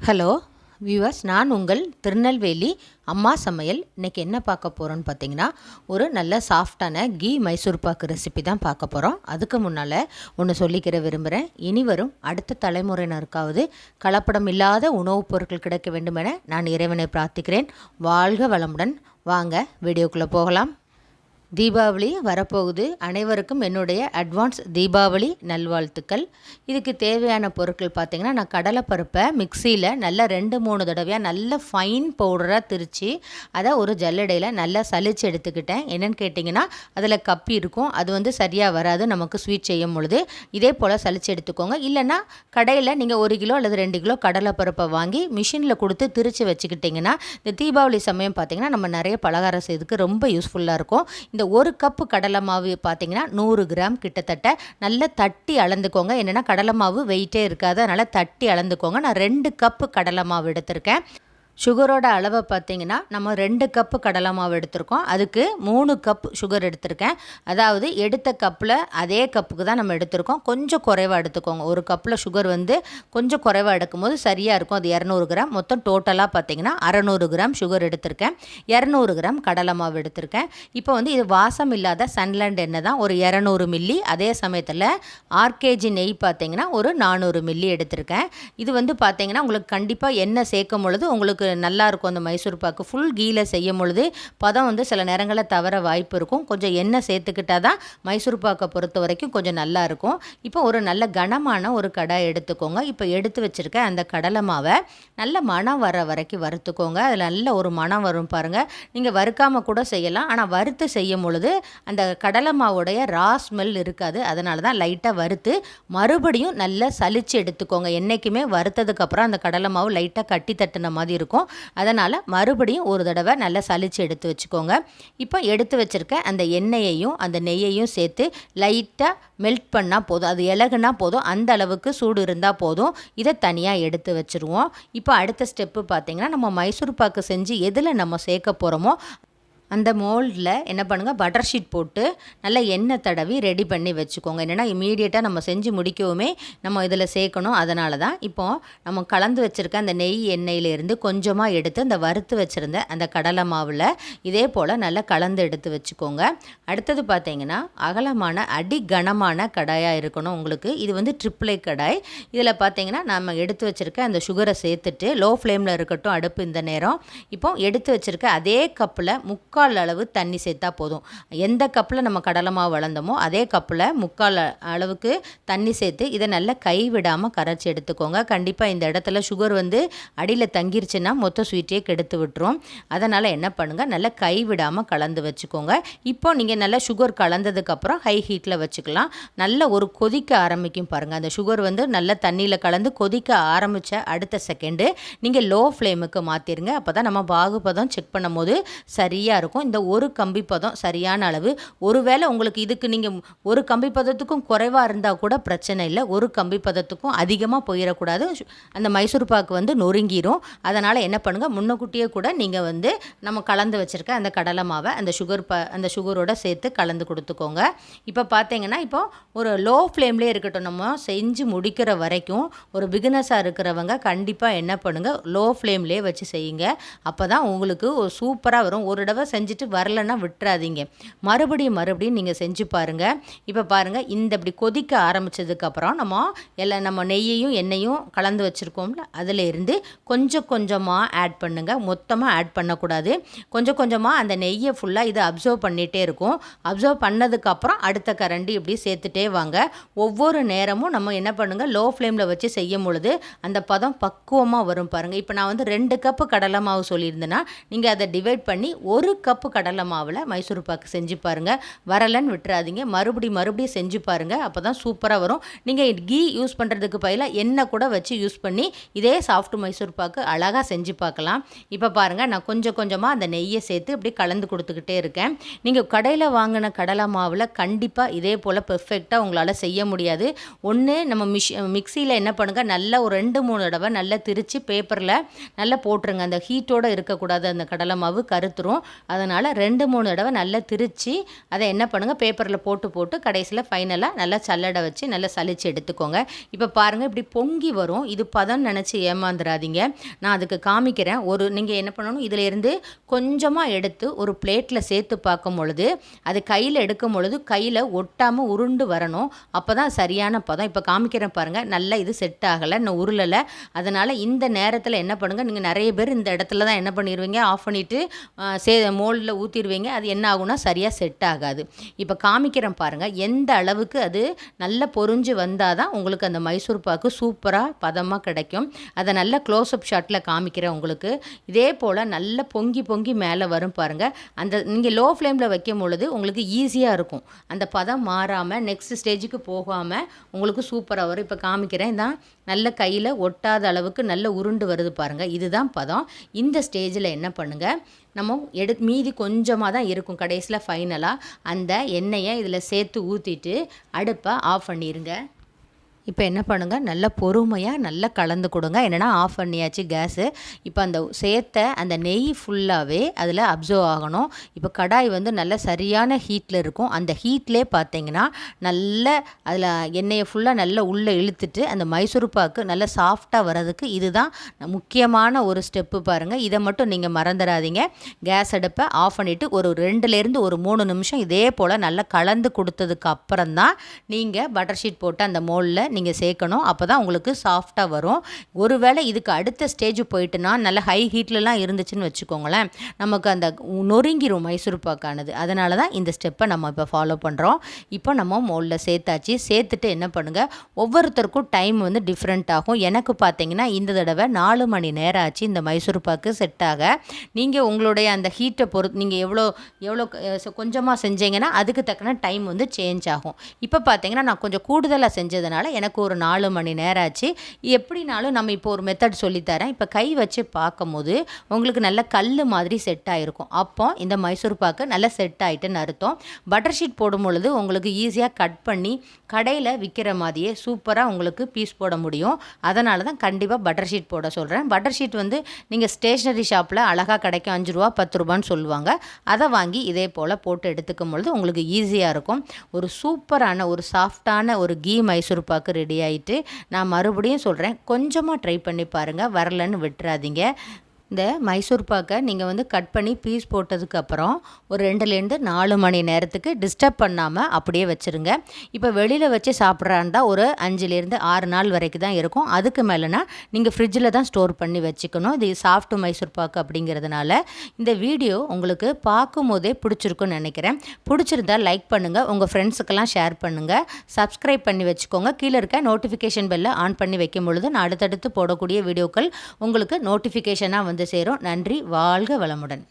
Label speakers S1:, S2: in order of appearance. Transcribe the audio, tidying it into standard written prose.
S1: Hello viewers, நான் உங்கள் திருநெல்வேலி அம்மா சமையல். இன்றைக்கி என்ன பார்க்க போகிறோன்னு பார்த்தீங்கன்னா, ஒரு நல்ல சாஃப்டான கீ மைசூர் பாக்கு ரெசிபி தான் பார்க்க போகிறோம். அதுக்கு முன்னால் ஒன்று சொல்லிக்கிற விரும்புகிறேன். இனி வரும் அடுத்த தலைமுறையினருக்காவது கலப்படம் இல்லாத உணவுப் பொருட்கள் கிடைக்க வேண்டும் என நான் இறைவனை பிரார்த்திக்கிறேன். வாழ்க வளமுடன். வாங்க வீடியோக்குள்ளே போகலாம். தீபாவளி வரப்போகுது. அனைவருக்கும் என்னுடைய அட்வான்ஸ் தீபாவளி நல்வாழ்த்துக்கள். இதுக்கு தேவையான பொருட்கள் பார்த்திங்கன்னா, நான் கடலைப்பருப்பை மிக்சியில் நல்லா 2-3 தடவையாக நல்ல ஃபைன் பவுடராக திரித்து அதை ஒரு ஜல்லடையில் நல்லா சலித்து எடுத்துக்கிட்டேன். என்னென்னு கேட்டிங்கன்னா, அதில் கப்பி இருக்கும், அது சரியாக வராது நமக்கு ஸ்வீட் செய்யும் பொழுது. இதே போல் சலித்து எடுத்துக்கோங்க. இல்லைன்னா கடையில் நீங்கள் 1 கிலோ அல்லது 2 கிலோ கடலைப்பருப்பை வாங்கி மிஷினில் கொடுத்து திரித்து வச்சுக்கிட்டிங்கன்னா, இந்த தீபாவளி சமயம் பார்த்திங்கன்னா நம்ம நிறைய பலகாரம் செய்யறதுக்கு ரொம்ப யூஸ்ஃபுல்லாக இருக்கும். இந்த 1 கப்பு கடலை மாவு பார்த்திங்கன்னா 100 கிராம் கிட்டத்தட்ட. நல்லா தட்டி அளந்துக்கோங்க. என்னென்னா கடலை மாவு வெயிட்டே இருக்காது, அதனால் தட்டி அளந்துக்கோங்க. நான் 2 கப்பு கடலை மாவு எடுத்திருக்கேன். சுகரோட அளவை பார்த்திங்கன்னா, நம்ம 2 கப்பு கடலை மாவு எடுத்திருக்கோம், அதுக்கு 3 கப் சுகர் எடுத்திருக்கேன். அதாவது எடுத்த கப்பில் அதே கப்புக்கு தான் நம்ம எடுத்திருக்கோம். கொஞ்சம் குறைவாக எடுத்துக்கோங்க. ஒரு கப்பில் சுகர் கொஞ்சம் குறைவாக எடுக்கும்போது சரியாக இருக்கும். அது 200 கிராம். மொத்தம் டோட்டலாக பார்த்திங்கன்னா 600 கிராம் சுகர் எடுத்திருக்கேன். 200 கிராம் கடலை மாவு எடுத்திருக்கேன். இப்போ இது வாசம் இல்லாத சன்லேண்ட் எண்ணெய் தான், ஒரு 200 மில்லி. அதே சமயத்தில் ஆர்கேஜி நெய் பார்த்திங்கன்னா ஒரு 400 மில்லி எடுத்திருக்கேன். இது பார்த்திங்கன்னா உங்களுக்கு கண்டிப்பாக எண்ணெய் சேர்க்கும் பொழுது உங்களுக்கு நல்லாயிருக்கும். அந்த மைசூர் பாக்கு ஃபுல் கீயில் செய்யும் பொழுது பதம் சில நேரங்களில் தவற வாய்ப்பு இருக்கும். கொஞ்சம் எண்ணெய் சேர்த்துக்கிட்டால் தான் மைசூர் பாக்கை பொறுத்த வரைக்கும் கொஞ்சம் நல்லாயிருக்கும். இப்போ ஒரு நல்ல கனமான ஒரு கடாய் எடுத்துக்கோங்க. இப்போ எடுத்து வச்சுருக்க அந்த கடலை மாவை நல்ல மணம் வர வரைக்கும் வறுத்துக்கோங்க. அதில் நல்ல ஒரு மணம் வரும் பாருங்கள். நீங்கள் வறுக்காமல் கூட செய்யலாம், ஆனால் வறுத்து செய்யும் பொழுது அந்த கடலை மாவுடைய ரா ஸ்மெல் இருக்காது. அதனால தான் லைட்டாக வறுத்து மறுபடியும் நல்லா சலித்து எடுத்துக்கோங்க. என்றைக்குமே வறுத்ததுக்கப்புறம் அந்த கடலை மாவு லைட்டாக கட்டி தட்டின மாதிரி இருக்கும். அதனால் மறுபடியும் ஒரு தடவை நல்லா சலித்து எடுத்து வச்சுக்கோங்க. இப்போ எடுத்து வச்சுருக்க அந்த எண்ணெயையும் அந்த நெய்யையும் சேர்த்து லைட்டாக மெல்ட் பண்ணால் போதும். அது இலகுனா போதும், அந்த அளவுக்கு சூடு இருந்தால் போதும். இதை தனியாக எடுத்து வச்சுருவோம். இப்போ அடுத்த ஸ்டெப்பு பார்த்திங்கன்னா, நம்ம மைசூர் பாக்கு செஞ்சு எதில் நம்ம சேர்க்க போகிறோமோ அந்த மோல்டில் என்ன பண்ணுங்கள், பட்டர் ஷீட் போட்டு நல்லா எண்ணெய் தடவி ரெடி பண்ணி வச்சுக்கோங்க. என்னென்னா இமீடியட்டாக நம்ம செஞ்சு முடிக்கவுமே நம்ம இதில் சேர்க்கணும். அதனால தான் இப்போது நம்ம கலந்து வச்சுருக்க அந்த நெய் எண்ணெயிலேருந்து கொஞ்சமாக எடுத்து அந்த வறுத்து வச்சுருந்த அந்த கடலை மாவில் இதே போல் நல்லா கலந்து எடுத்து வச்சுக்கோங்க. அடுத்தது பார்த்திங்கன்னா, அகலமான அடி கனமான கடாயாக இருக்கணும் உங்களுக்கு. இது ட்ரிப்ளை கடாய். இதில் பார்த்திங்கன்னா நம்ம எடுத்து வச்சுருக்க அந்த சுகரை சேர்த்துட்டு லோ ஃப்ளேமில் இருக்கட்டும் அடுப்பு இந்த நேரம். இப்போ எடுத்து வச்சுருக்க அதே கப்பில் 3/4 அளவு தண்ணி சேர்த்தா போதும். எந்த கப்பில் நம்ம கடலை மாவு வளர்ந்தோமோ அதே கப்பில் 3/4 அளவுக்கு தண்ணி சேர்த்து இதை நல்லா கைவிடாமல் கரைச்சி எடுத்துக்கோங்க. கண்டிப்பாக இந்த இடத்துல சுகர் அடியில் தங்கிருச்சுன்னா மொத்த ஸ்வீட்டே கெடுத்து விட்டுரும். அதனால் என்ன பண்ணுங்கள், நல்லா கைவிடாமல் கலந்து வச்சுக்கோங்க. இப்போ நீங்கள் நல்லா சுகர் கலந்ததுக்கப்புறம் ஹை ஹீட்டில் வச்சுக்கலாம். நல்ல ஒரு கொதிக்க ஆரம்பிக்கும் பாருங்கள். அந்த சுகர் நல்லா தண்ணியில் கலந்து கொதிக்க ஆரம்பித்த அடுத்த செகண்டு நீங்கள் லோ ஃப்ளேமுக்கு மாற்றிடுங்க. அப்போ தான் நம்ம பாகுபதம் செக் பண்ணும் போது சரியாக இருக்கும். இந்த ஒரு கம்பி பதம் சரியான அளவு. ஒருவேளை உங்களுக்கு இதுக்கு நீங்கள் ஒரு கம்பி பதத்துக்கும் குறைவாக இருந்தால் கூட பிரச்சனை இல்லை. ஒரு கம்பி பதத்துக்கும் அதிகமாக போயிடக்கூடாது. அந்த மைசூர் பாக்கு நொறுங்கிரும். அதனால் என்ன பண்ணுங்கள், முன்னக்கூட்டியே கூட நீங்கள் நம்ம கலந்து வச்சுருக்க அந்த கடலை மாவை அந்த சுகரோட சேர்த்து கலந்து கொடுத்துக்கோங்க. இப்போ பார்த்தீங்கன்னா, இப்போ ஒரு லோ ஃப்ளேம்லேயே இருக்கட்டும். நம்ம செஞ்சு முடிக்கிற வரைக்கும் ஒரு பிகினஸாக இருக்கிறவங்க கண்டிப்பாக என்ன பண்ணுங்கள், லோ ஃப்ளேம்லேயே வச்சு செய்யுங்க. அப்போ தான் உங்களுக்கு சூப்பராக வரும். ஒரு தடவை செஞ்சுட்டு வரலைன்னா விட்டுறாதீங்க. மறுபடியும் நீங்கள் செஞ்சு பாருங்கள். இப்போ பாருங்கள், இப்படி கொதிக்க ஆரம்பித்ததுக்கப்புறம் நம்ம நெய்யையும் எண்ணெயும் கலந்து வச்சுருக்கோம்ல, அதில் இருந்து கொஞ்சம் கொஞ்சமாக ஆட் பண்ணுங்கள். மொத்தமாக ஆட் பண்ணக்கூடாது. கொஞ்சம் கொஞ்சமாக அந்த நெய்யை ஃபுல்லாக இது அப்சர்வ் பண்ணிகிட்டே இருக்கும். அப்சர்வ் பண்ணதுக்கப்புறம் அடுத்த கரண்டி இப்படி சேர்த்துட்டே வாங்க. ஒவ்வொரு நேரமும் நம்ம என்ன பண்ணுங்கள், லோ ஃப்ளேமில் வச்சு செய்யும் பொழுது அந்த பதம் பக்குவமாக வரும் பாருங்கள். இப்போ நான் 2 கப்பு கடலை மாவு சொல்லியிருந்தேன்னா, நீங்கள் அதை டிவைட் பண்ணி 1 கப்பு கடலை மாவில் மைசூர் பாக்கு செஞ்சு பாருங்கள். வரலன்னு விட்டுறாதீங்க. மறுபடியும் செஞ்சு பாருங்கள். அப்போ தான் சூப்பராக வரும். நீங்கள் கீ யூஸ் பண்ணுறதுக்கு பதிலாக எண்ணெய் கூட வச்சு யூஸ் பண்ணி இதே சாஃப்ட் மைசூர் பாக்கு அழகாக செஞ்சு பார்க்கலாம். இப்போ பாருங்கள், நான் கொஞ்சம் கொஞ்சமாக அந்த நெய்யை சேர்த்து இப்படி கலந்து கொடுத்துக்கிட்டே இருக்கேன். நீங்கள் கடையில் வாங்கின கடலை மாவில் கண்டிப்பாக இதே போல் பெர்ஃபெக்டாக உங்களால் செய்ய முடியாது. ஒன்று நம்ம மிக்சியில் என்ன பண்ணுங்கள், நல்லா ஒரு 2-3 தடவை நல்லா திரித்து பேப்பரில் நல்லா போட்டுருங்க. அந்த ஹீட்டோடு இருக்கக்கூடாது. அந்த கடலை மாவு கருத்துரும். அதனால் 2-3 தடவை நல்லா திரித்து அதை என்ன பண்ணுங்கள், பேப்பரில் போட்டு கடைசியில் ஃபைனலாக நல்லா சல்லடை வச்சு நல்லா சலிச்சு எடுத்துக்கோங்க. இப்போ பாருங்கள், இப்படி பொங்கி வரும். இது பதம் நினச்சி ஏமாந்துடாதீங்க. நான் அதுக்கு காமிக்கிறேன். நீங்கள் என்ன பண்ணணும், இதிலேருந்து கொஞ்சமாக எடுத்து ஒரு பிளேட்டில் சேர்த்து பார்க்கும் பொழுது அது கையில் எடுக்கும் பொழுது கையில் ஒட்டாமல் உருண்டு வரணும். அப்போ தான் சரியான பதம். இப்போ காமிக்கிறேன் பாருங்கள், நல்லா இது செட் ஆகலை, இன்னும் உருளலை. அதனால் இந்த நேரத்தில் என்ன பண்ணுங்கள், நீங்கள் நிறைய பேர் இந்த இடத்துல தான் என்ன பண்ணிடுவீங்க, ஆஃப் பண்ணிவிட்டு மோல்டில் ஊற்றிடுவீங்க. அது என்ன ஆகும்னா சரியாக செட் ஆகாது. இப்போ காமிக்கிறேன் பாருங்கள், எந்த அளவுக்கு அது நல்லா பொரிஞ்சு வந்தால் தான் உங்களுக்கு அந்த மைசூர் பாக்கு சூப்பராக பதமாக கிடைக்கும். அதை நல்லா க்ளோஸ்அப் ஷாட்டில் காமிக்கிறேன் உங்களுக்கு. இதே போல் நல்லா பொங்கி மேலே வரும் பாருங்கள். நீங்கள் லோ ஃப்ளேமில் வைக்கும் பொழுது உங்களுக்கு ஈஸியாக இருக்கும். அந்த பதம் மாறாமல் நெக்ஸ்ட் ஸ்டேஜுக்கு போகாமல் உங்களுக்கு சூப்பராக வரும். இப்போ காமிக்கிறேன் தான், நல்ல கையில் ஒட்டாத அளவுக்கு நல்ல உருண்டு வருது பாருங்கள். இதுதான் பதம். இந்த ஸ்டேஜில் என்ன பண்ணுங்கள், நம்ம மீதி கொஞ்சமாக தான் இருக்கும். கடைசியில் ஃபைனலாக அந்த எண்ணெயை இதில் சேர்த்து ஊற்றிட்டு அடுப்பை ஆஃப் பண்ணிடுங்க. இப்போ என்ன பண்ணுங்கள், நல்லா பொறுமையாக நல்லா கலந்து கொடுங்க. என்னென்னா ஆஃப் பண்ணியாச்சு கேஸு. இப்போ அந்த சேர்த்த அந்த நெய் ஃபுல்லாகவே அதில் அப்சர்வ் ஆகணும். இப்போ கடாய் நல்ல சரியான ஹீட்டில் இருக்கும். அந்த ஹீட்லேயே பார்த்தீங்கன்னா நல்ல அதில் எண்ணெயை ஃபுல்லாக நல்லா உள்ளே இழுத்துட்டு அந்த மைசூர் பாக்கு நல்லா சாஃப்டாக வர்றதுக்கு இதுதான் முக்கியமான ஒரு ஸ்டெப்பு பாருங்கள். இதை மட்டும் நீங்கள் மறந்துடாதீங்க. கேஸ் அடுப்பை ஆஃப் பண்ணிவிட்டு ஒரு 2லேருந்து ஒரு 3 நிமிஷம் இதே போல் நல்லா கலந்து கொடுத்ததுக்கு அப்புறம் தான் நீங்கள் பட்டர் ஷீட் போட்டு அந்த மோல்டில் நீங்கள் சேர்க்கணும். அப்போ தான் உங்களுக்கு சாஃப்டாக வரும். ஒருவேளை இதுக்கு அடுத்த ஸ்டேஜ் போயிட்டுனா நல்ல ஹை ஹீட்லலாம் இருந்துச்சுன்னு வச்சுக்கோங்களேன், நமக்கு அந்த நொறுங்கிரும் மைசூர் பாக்கானது. அதனால தான் இந்த ஸ்டெப்பை நம்ம இப்போ ஃபாலோ பண்ணுறோம். இப்போ நம்ம மோல்டில் சேர்த்தாச்சு. சேர்த்துட்டு என்ன பண்ணுங்கள், ஒவ்வொருத்தருக்கும் டைம் டிஃப்ரெண்ட் ஆகும். எனக்கு பார்த்தீங்கன்னா இந்த தடவை 4 மணி நேரம் ஆச்சு இந்த மைசூர் பாக்கு செட் ஆக. நீங்கள் உங்களுடைய அந்த ஹீட்டை பொறுத்து நீங்கள் எவ்வளோ கொஞ்சமாக செஞ்சீங்கன்னா அதுக்கு தக்கன டைம் சேஞ்ச் ஆகும். இப்போ பார்த்தீங்கன்னா நான் கொஞ்சம் கூடுதலாக செஞ்சதுனால எனக்கு ஒரு 4 மணி நேரம் ஆச்சு. எப்படினாலும் நம்ம இப்போ ஒரு மெத்தட் சொல்லித்தரேன். இப்போ கை வச்சு பார்க்கும்போது உங்களுக்கு நல்ல கல் மாதிரி செட் ஆகிருக்கும். அப்போ இந்த மைசூர் பாக்கு நல்லா செட் ஆகிட்டுன்னு அர்த்தம். பட்டர் ஷீட் போடும் பொழுது உங்களுக்கு ஈஸியாக கட் பண்ணி கடையில் விற்கிற மாதிரியே சூப்பராக உங்களுக்கு பீஸ் போட முடியும். அதனால தான் கண்டிப்பாக பட்டர் ஷீட் போட சொல்கிறேன். பட்டர் ஷீட் நீங்கள் ஸ்டேஷ்னரி ஷாப்பில் அழகாக கிடைக்கும். 5 ரூபா 10 ரூபான்னு சொல்லுவாங்க. அதை வாங்கி இதே போல் போட்டு எடுத்துக்கும் பொழுது உங்களுக்கு ஈஸியாக இருக்கும். ஒரு சூப்பரான ஒரு சாஃப்டான ஒரு கீ மைசூர் பாக்கு ரெடி ஆகிட்டு. நான் மறுபடியும் சொல்கிறேன், கொஞ்சமாக ட்ரை பண்ணி பாருங்கள், வரலன்னு விட்டுறாதீங்க. இந்த மைசூர் பாக்கை நீங்கள் கட் பண்ணி பீஸ் போட்டதுக்கப்புறம் ஒரு 2லேருந்து 4 மணி நேரத்துக்கு டிஸ்டர்ப் பண்ணாமல் அப்படியே வச்சுருங்க. இப்போ வெளியில் வச்சு சாப்பிட்றாருந்தா ஒரு 5லேருந்து 6 நாள் வரைக்கும் தான் இருக்கும். அதுக்கு மேலேனா நீங்கள் ஃப்ரிட்ஜில் தான் ஸ்டோர் பண்ணி வச்சுக்கணும். இது சாஃப்ட் மைசூர் பாக்கு அப்படிங்கிறதுனால. இந்த வீடியோ உங்களுக்கு பார்க்கும் போதே பிடிச்சிருக்குன்னு நினைக்கிறேன். பிடிச்சிருந்தா லைக் பண்ணுங்கள், உங்கள் ஃப்ரெண்ட்ஸுக்கெல்லாம் ஷேர் பண்ணுங்கள், சப்ஸ்கிரைப் பண்ணி வச்சுக்கோங்க. கீழே இருக்க நோட்டிஃபிகேஷன் பெல்லை ஆன் பண்ணி வைக்கும் பொழுது நான் அடுத்தடுத்து போடக்கூடிய வீடியோக்கள் உங்களுக்கு நோட்டிஃபிகேஷனாக சேரும். நன்றி. வாழ்க வளமுடன்.